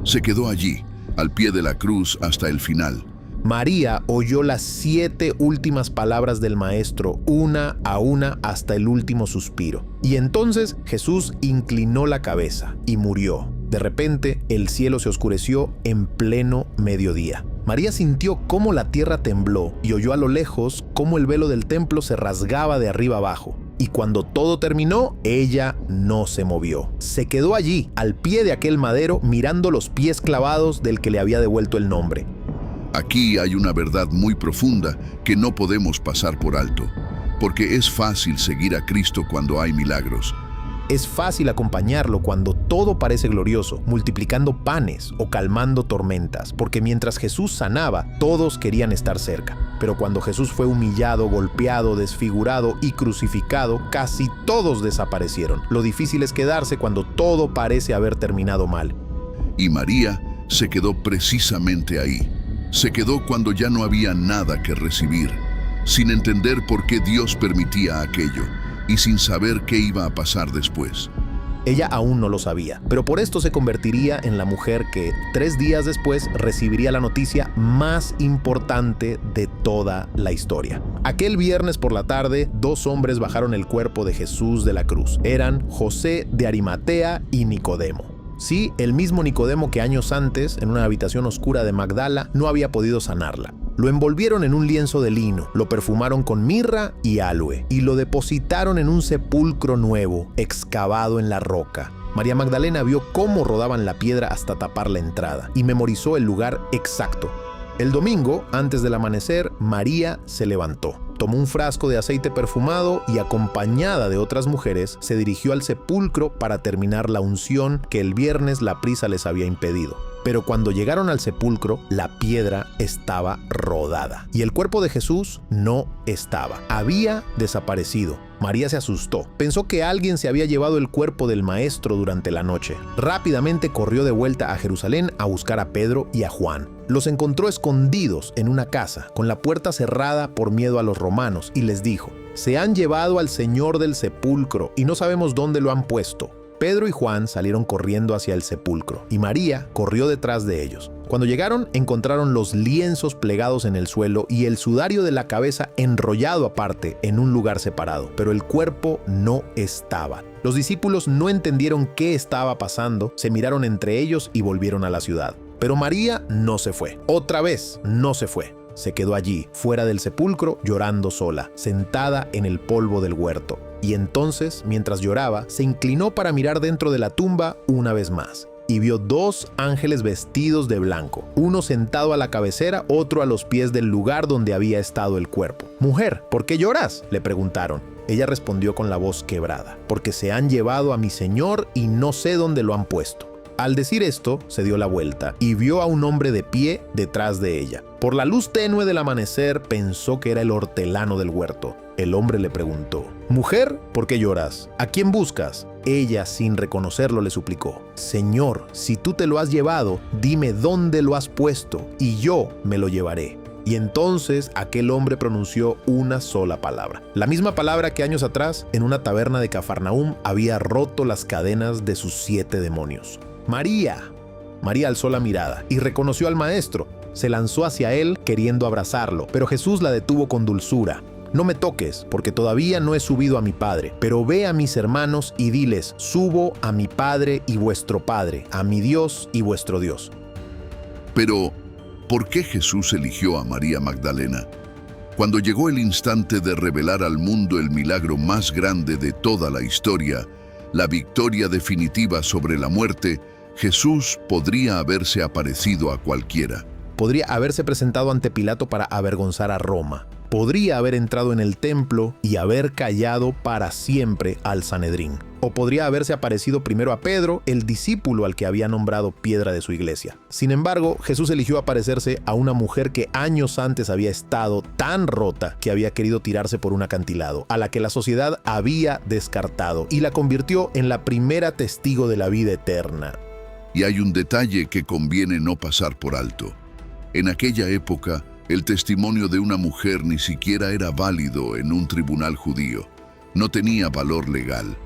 Se quedó allí, al pie de la cruz hasta el final. María oyó las 7 últimas palabras del Maestro, una a una hasta el último suspiro. Y entonces Jesús inclinó la cabeza y murió. De repente, el cielo se oscureció en pleno mediodía. María sintió cómo la tierra tembló y oyó a lo lejos cómo el velo del templo se rasgaba de arriba abajo. Y cuando todo terminó, ella no se movió. Se quedó allí, al pie de aquel madero, mirando los pies clavados del que le había devuelto el nombre. Aquí hay una verdad muy profunda que no podemos pasar por alto, porque es fácil seguir a Cristo cuando hay milagros. Es fácil acompañarlo cuando todo parece glorioso, multiplicando panes o calmando tormentas, porque mientras Jesús sanaba, todos querían estar cerca. Pero cuando Jesús fue humillado, golpeado, desfigurado y crucificado, casi todos desaparecieron. Lo difícil es quedarse cuando todo parece haber terminado mal. Y María se quedó precisamente ahí. Se quedó cuando ya no había nada que recibir, sin entender por qué Dios permitía aquello y sin saber qué iba a pasar después. Ella aún no lo sabía, pero por esto se convertiría en la mujer que 3 días después recibiría la noticia más importante de toda la historia. Aquel viernes por la tarde, 2 hombres bajaron el cuerpo de Jesús de la cruz. Eran José de Arimatea y Nicodemo. Sí, el mismo Nicodemo que años antes, en una habitación oscura de Magdala, no había podido sanarla. Lo envolvieron en un lienzo de lino, lo perfumaron con mirra y aloe y lo depositaron en un sepulcro nuevo, excavado en la roca. María Magdalena vio cómo rodaban la piedra hasta tapar la entrada y memorizó el lugar exacto. El domingo, antes del amanecer, María se levantó. Tomó un frasco de aceite perfumado y, acompañada de otras mujeres, se dirigió al sepulcro para terminar la unción que el viernes la prisa les había impedido. Pero cuando llegaron al sepulcro, la piedra estaba rodada y el cuerpo de Jesús no estaba. Había desaparecido. María se asustó. Pensó que alguien se había llevado el cuerpo del maestro durante la noche. Rápidamente corrió de vuelta a Jerusalén a buscar a Pedro y a Juan. Los encontró escondidos en una casa, con la puerta cerrada por miedo a los romanos, y les dijo: «Se han llevado al Señor del sepulcro y no sabemos dónde lo han puesto». Pedro y Juan salieron corriendo hacia el sepulcro, y María corrió detrás de ellos. Cuando llegaron, encontraron los lienzos plegados en el suelo y el sudario de la cabeza enrollado aparte en un lugar separado, pero el cuerpo no estaba. Los discípulos no entendieron qué estaba pasando, se miraron entre ellos y volvieron a la ciudad. Pero María no se fue. Otra vez, no se fue. Se quedó allí, fuera del sepulcro, llorando sola, sentada en el polvo del huerto. Y entonces, mientras lloraba, se inclinó para mirar dentro de la tumba una vez más. Y vio 2 ángeles vestidos de blanco, uno sentado a la cabecera, otro a los pies del lugar donde había estado el cuerpo. «Mujer, ¿por qué lloras?», le preguntaron. Ella respondió con la voz quebrada: «Porque se han llevado a mi Señor y no sé dónde lo han puesto». Al decir esto, se dio la vuelta y vio a un hombre de pie detrás de ella. Por la luz tenue del amanecer pensó que era el hortelano del huerto. El hombre le preguntó: «Mujer, ¿por qué lloras? ¿A quién buscas?». Ella, sin reconocerlo, le suplicó: «Señor, si tú te lo has llevado, dime dónde lo has puesto y yo me lo llevaré». Y entonces aquel hombre pronunció una sola palabra, la misma palabra que años atrás, en una taberna de Cafarnaúm, había roto las cadenas de sus 7 demonios. «María». María alzó la mirada y reconoció al maestro. Se lanzó hacia él queriendo abrazarlo, pero Jesús la detuvo con dulzura. «No me toques, porque todavía no he subido a mi Padre, pero ve a mis hermanos y diles: subo a mi Padre y vuestro Padre, a mi Dios y vuestro Dios». Pero, ¿por qué Jesús eligió a María Magdalena? Cuando llegó el instante de revelar al mundo el milagro más grande de toda la historia, la victoria definitiva sobre la muerte, Jesús podría haberse aparecido a cualquiera. Podría haberse presentado ante Pilato para avergonzar a Roma. Podría haber entrado en el templo y haber callado para siempre al Sanedrín. O podría haberse aparecido primero a Pedro, el discípulo al que había nombrado piedra de su iglesia. Sin embargo, Jesús eligió aparecerse a una mujer que años antes había estado tan rota que había querido tirarse por un acantilado, a la que la sociedad había descartado, y la convirtió en la primera testigo de la vida eterna. Y hay un detalle que conviene no pasar por alto. En aquella época, el testimonio de una mujer ni siquiera era válido en un tribunal judío. No tenía valor legal.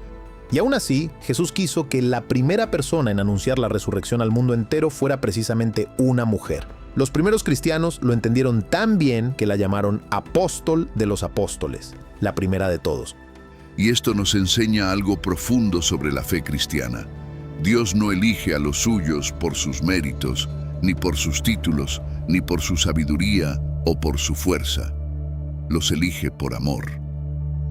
Y aún así, Jesús quiso que la primera persona en anunciar la resurrección al mundo entero fuera precisamente una mujer. Los primeros cristianos lo entendieron tan bien que la llamaron apóstol de los apóstoles, la primera de todos. Y esto nos enseña algo profundo sobre la fe cristiana. Dios no elige a los suyos por sus méritos, ni por sus títulos, ni por su sabiduría o por su fuerza. Los elige por amor.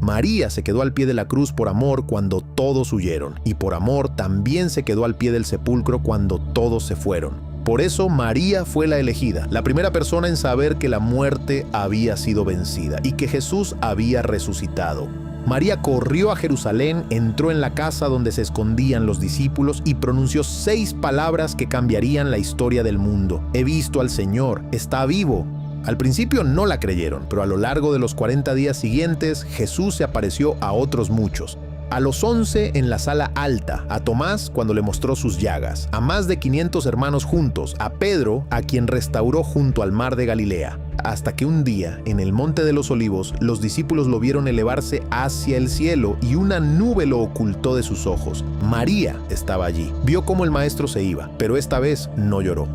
María se quedó al pie de la cruz por amor cuando todos huyeron, y por amor también se quedó al pie del sepulcro cuando todos se fueron. Por eso María fue la elegida, la primera persona en saber que la muerte había sido vencida y que Jesús había resucitado. María corrió a Jerusalén, entró en la casa donde se escondían los discípulos y pronunció 6 palabras que cambiarían la historia del mundo. «He visto al Señor, está vivo». Al principio no la creyeron, pero a lo largo de los 40 días siguientes, Jesús se apareció a otros muchos. A los 11 en la sala alta, a Tomás cuando le mostró sus llagas, a más de 500 hermanos juntos, a Pedro, a quien restauró junto al mar de Galilea. Hasta que un día, en el Monte de los Olivos, los discípulos lo vieron elevarse hacia el cielo y una nube lo ocultó de sus ojos. María estaba allí. Vio cómo el maestro se iba, pero esta vez no lloró.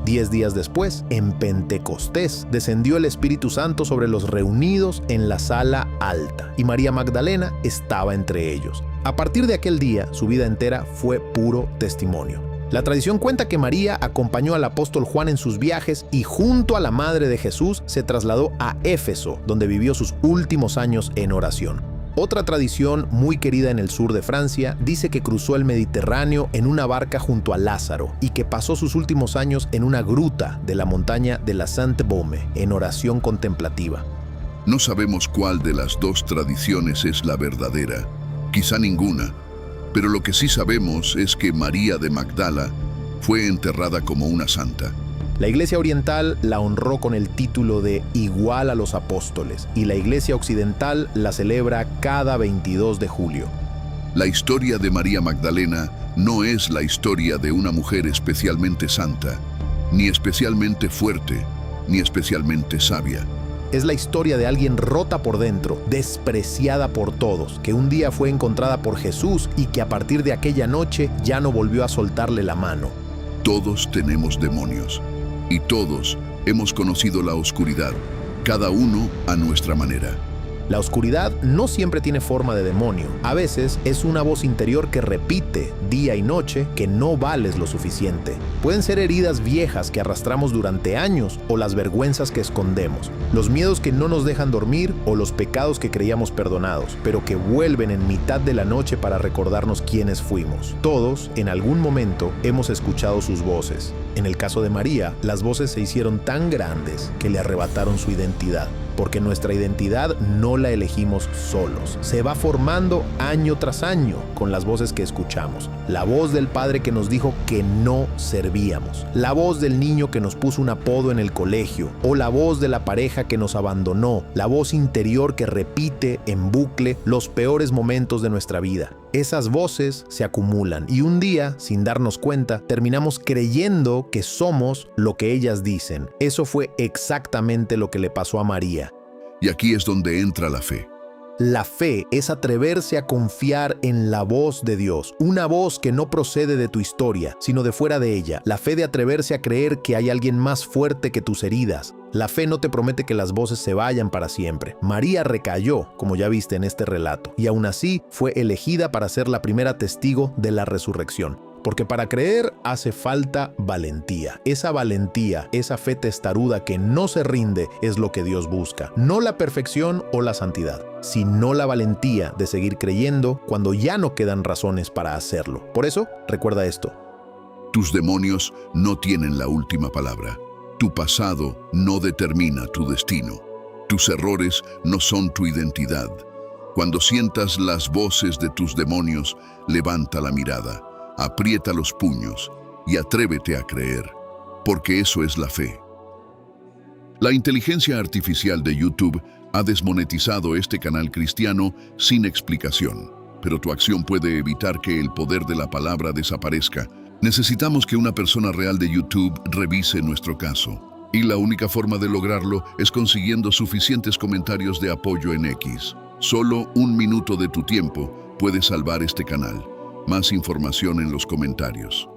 10 días después, en Pentecostés, descendió el Espíritu Santo sobre los reunidos en la sala alta, y María Magdalena estaba entre ellos. A partir de aquel día, su vida entera fue puro testimonio. La tradición cuenta que María acompañó al apóstol Juan en sus viajes y junto a la madre de Jesús se trasladó a Éfeso, donde vivió sus últimos años en oración. Otra tradición muy querida en el sur de Francia dice que cruzó el Mediterráneo en una barca junto a Lázaro y que pasó sus últimos años en una gruta de la montaña de la Sainte-Baume en oración contemplativa. No sabemos cuál de las 2 tradiciones es la verdadera, quizá ninguna, pero lo que sí sabemos es que María de Magdala fue enterrada como una santa. La Iglesia Oriental la honró con el título de igual a los apóstoles y la Iglesia Occidental la celebra cada 22 de julio. La historia de María Magdalena no es la historia de una mujer especialmente santa, ni especialmente fuerte, ni especialmente sabia. Es la historia de alguien rota por dentro, despreciada por todos, que un día fue encontrada por Jesús y que a partir de aquella noche ya no volvió a soltarle la mano. Todos tenemos demonios y todos hemos conocido la oscuridad, cada uno a nuestra manera. La oscuridad no siempre tiene forma de demonio. A veces es una voz interior que repite día y noche que no vales lo suficiente. Pueden ser heridas viejas que arrastramos durante años o las vergüenzas que escondemos, los miedos que no nos dejan dormir o los pecados que creíamos perdonados, pero que vuelven en mitad de la noche para recordarnos quiénes fuimos. Todos, en algún momento, hemos escuchado sus voces. En el caso de María, las voces se hicieron tan grandes que le arrebataron su identidad. Porque nuestra identidad no la elegimos solos. Se va formando año tras año con las voces que escuchamos. La voz del padre que nos dijo que no servíamos. La voz del niño que nos puso un apodo en el colegio. O la voz de la pareja que nos abandonó. La voz interior que repite en bucle los peores momentos de nuestra vida. Esas voces se acumulan y un día, sin darnos cuenta, terminamos creyendo que somos lo que ellas dicen. Eso fue exactamente lo que le pasó a María. Y aquí es donde entra la fe. La fe es atreverse a confiar en la voz de Dios, una voz que no procede de tu historia, sino de fuera de ella. La fe de atreverse a creer que hay alguien más fuerte que tus heridas. La fe no te promete que las voces se vayan para siempre. María recayó, como ya viste en este relato, y aún así fue elegida para ser la primera testigo de la resurrección. Porque para creer hace falta valentía. Esa valentía, esa fe testaruda que no se rinde es lo que Dios busca. No la perfección o la santidad, sino la valentía de seguir creyendo cuando ya no quedan razones para hacerlo. Por eso, recuerda esto. Tus demonios no tienen la última palabra. Tu pasado no determina tu destino. Tus errores no son tu identidad. Cuando sientas las voces de tus demonios, levanta la mirada. Aprieta los puños y atrévete a creer, porque eso es la fe. La inteligencia artificial de YouTube ha desmonetizado este canal cristiano sin explicación, pero tu acción puede evitar que el poder de la palabra desaparezca. Necesitamos que una persona real de YouTube revise nuestro caso, y la única forma de lograrlo es consiguiendo suficientes comentarios de apoyo en X. Solo 1 minuto de tu tiempo puede salvar este canal. Más información en los comentarios.